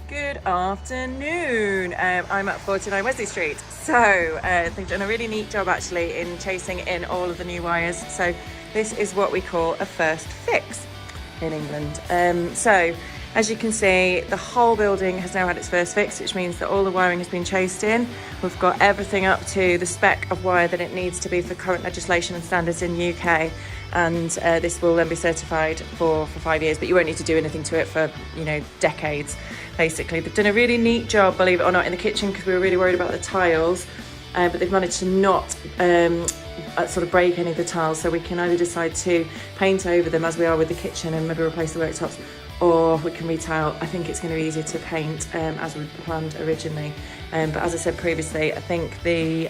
Good afternoon. I'm at 49 Wesley Street. So they've done a really neat job actually in chasing in all of the new wires. So this is what we call a first fix in England. So as you can see, the whole building has now had its first fix, which means that all the wiring has been chased in. We've got everything up to the spec of wire that it needs to be for current legislation and standards in the UK. And this will then be certified for 5 years, but you won't need to do anything to it for, decades, basically. They've done a really neat job, believe it or not, in the kitchen because we were really worried about the tiles, but they've managed to not sort of break any of the tiles, so we can either decide to paint over them as we are with the kitchen and maybe replace the worktops, or we can retile. I think it's going to be easier to paint as we planned originally. But as I said previously, I think the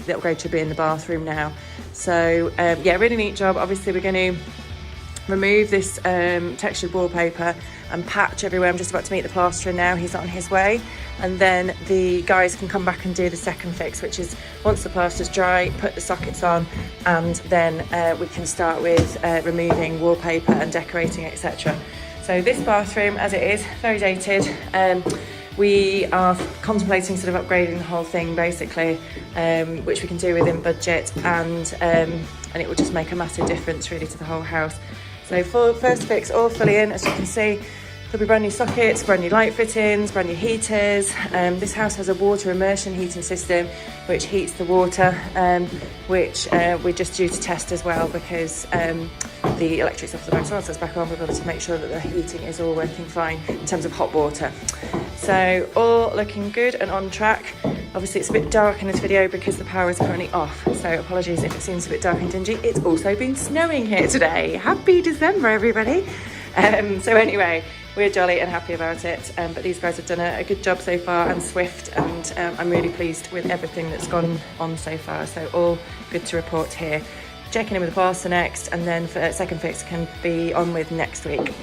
upgrade should be in the bathroom now. So yeah, really neat job. Obviously we're going to remove this textured wallpaper and patch everywhere. I'm just about to meet the plasterer now, he's on his way. And then the guys can come back and do the second fix, which is once the plaster's dry, put the sockets on, and then we can start with removing wallpaper and decorating, etc. So this bathroom, as it is, very dated. We are contemplating sort of upgrading the whole thing, basically, which we can do within budget, and it will just make a massive difference, really, to the whole house. So for first fix, all fully in, as you can see. There'll be brand new sockets, brand new light fittings, brand new heaters. This house has a water immersion heating system, which heats the water, which we're just due to test as well, because the electric's off the back, so once it's back on, we'll be able to make sure that the heating is all working fine in terms of hot water. So all looking good and on track. Obviously it's a bit dark in this video because the power is currently off, so apologies if it seems a bit dark and dingy. It's also been snowing here today. Happy December, everybody. So anyway, we're jolly and happy about it, but these guys have done a good job so far, and swift, and I'm really pleased with everything that's gone on so far. So all good to report here. Checking in with the plaster next, and then for second fix can be on with next week.